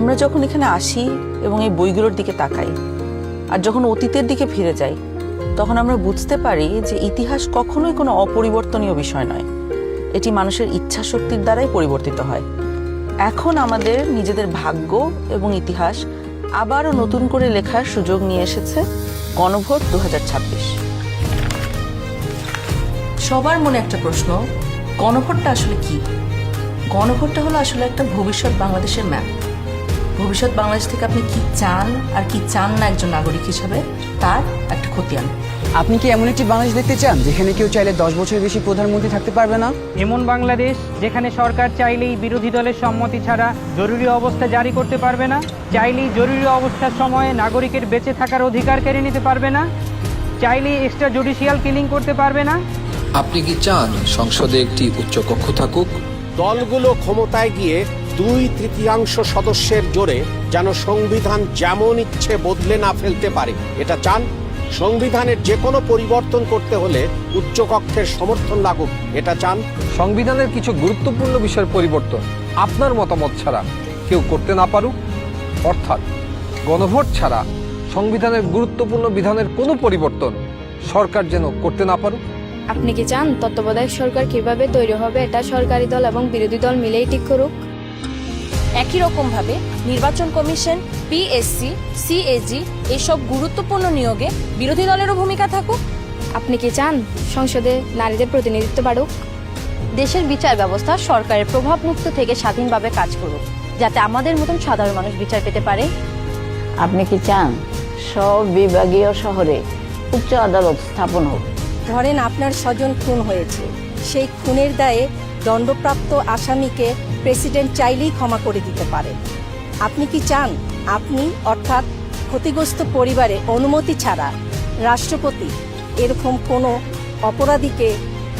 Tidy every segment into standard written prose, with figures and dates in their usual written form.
আমরা যখন এখানে আসি এবং এই বইগুলোর দিকে তাকাই আর যখন অতীতের দিকে ফিরে যাই, তখন আমরা বুঝতে পারি যে ইতিহাস কখনোই কোনো অপরিবর্তনীয় বিষয় নয়। এটি মানুষের ইচ্ছা শক্তির দ্বারাই পরিবর্তিত হয়। এখন আমাদের নিজেদের ভাগ্য এবং ইতিহাস আবারও নতুন করে লেখার সুযোগ নিয়ে এসেছে গণভোট 2026। সবার মনে একটা প্রশ্ন, গণভোটটা আসলে কি? গণভোটটা হলো আসলে একটা ভবিষ্যৎ বাংলাদেশের ম্যাপ। ভবিষ্যৎ বাংলাদেশ থেকে আপনি কি চান আর কি চান না একজন নাগরিক হিসাবে, তার একটা খতিয়ান। আপনি কি এমন একটি বাংলাদেশ দেখতে চান যেখানে কেউ চাইলে 10 বছরের বেশি প্রধানমন্ত্রী থাকতে পারবে না? এমন বাংলাদেশ যেখানে সরকার চাইলেই বিরোধী দলের সম্মতি ছাড়া জরুরি অবস্থা জারি করতে পারবে না, চাইলেই জরুরি অবস্থার সময়ে নাগরিকের বেঁচে থাকার অধিকার কেড়ে নিতে পারবে না, চাইলেই এক্সট্রা জুডিশিয়াল কিলিং করতে পারবে না? আপনি কি চান সংসদে একটি উচ্চকক্ষ থাকুক? দলগুলো ক্ষমতায় গিয়ে 2/3 সদস্যের জোরে যেন সংবিধান যেমন ইচ্ছে বদলে না ফেলতে পারে, এটা চান? সংবিধানের যে কোনো পরিবর্তন করতে হলে উচ্চকক্ষের সমর্থন লাগুক, এটা চান? সংবিধানের কিছু গুরুত্বপূর্ণ বিষয়ের পরিবর্তন আপনার মতামত ছাড়া কেউ করতে না পারুক, অর্থাৎ গণভোট ছাড়া সংবিধানের গুরুত্বপূর্ণ বিধানের কোনো পরিবর্তন সরকার যেন করতে না পারুক। আপনি কি চান তত্ত্বাবধায়ক সরকার কিভাবে তৈরি হবে এটা সরকারি দল এবং বিরোধী দল মিলেই ঠিক করুক? একই রকম ভাবে নির্বাচন কমিশন, পিএসসি, সিএজি এসব গুরুত্বপূর্ণ নিয়োগে বিরোধী দলেরও ভূমিকা থাকুক? আপনি কি চান সংসদে নারীদের প্রতিনিধিত্ব বাড়ুক? দেশের বিচার ব্যবস্থা সরকারের প্রভাব মুক্ত থেকে স্বাধীনভাবে কাজ করুক, যাতে আমাদের মতন সাধারণ মানুষ বিচার পেতে পারে? আপনি কি চান সব বিভাগীয় শহরে উচ্চ আদালত স্থাপন হোক? ধরেন আপনার স্বজন খুন হয়েছে, সেই খুনের দায়ে দণ্ডপ্রাপ্ত আসামিকে প্রেসিডেন্ট চাইলেই ক্ষমা করে দিতে পারেন। আপনি কি চান আপনি অর্থাৎ ক্ষতিগ্রস্ত পরিবারে অনুমতি ছাড়া রাষ্ট্রপতি এরকম কোনো অপরাধীকে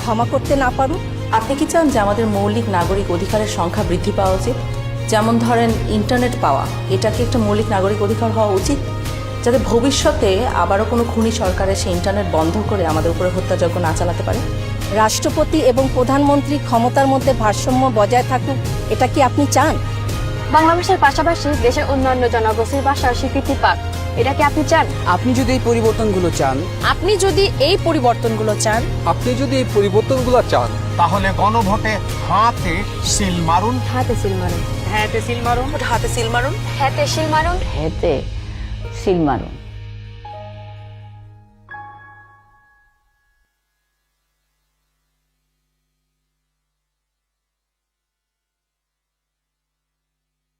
ক্ষমা করতে না পারুক? আপনি কি চান যে আমাদের মৌলিক নাগরিক অধিকারের সংখ্যা বৃদ্ধি পাওয়া উচিত? যেমন ধরেন ইন্টারনেট পাওয়া, এটাকে একটা মৌলিক নাগরিক অধিকার হওয়া উচিত, যাতে ভবিষ্যতে আবারও কোনো খুনি সরকারের সেই ইন্টারনেট বন্ধ করে আমাদের উপরে হত্যাযজ্ঞ না চালাতে পারে। রাষ্ট্রপতি এবং প্রধানমন্ত্রী ক্ষমতার মধ্যে ভারসাম্য বজায় থাকুক, এটা কি আপনি চান? বাংলা ভাষার পাশাপাশি দেশের অন্যান্য জনগোষ্ঠীর ভাষার স্বীকৃতি পাক, এটা কি আপনি চান? আপনি যদি এই পরিবর্তনগুলো চান, আপনি যদি এই পরিবর্তনগুলো চান, তাহলে গণভোটে হাতে সিল মারুন। হাতে সিল মারুন। হাতে সিল মারুন। হাতে সিল মারুন। হেতে সিল মারুন।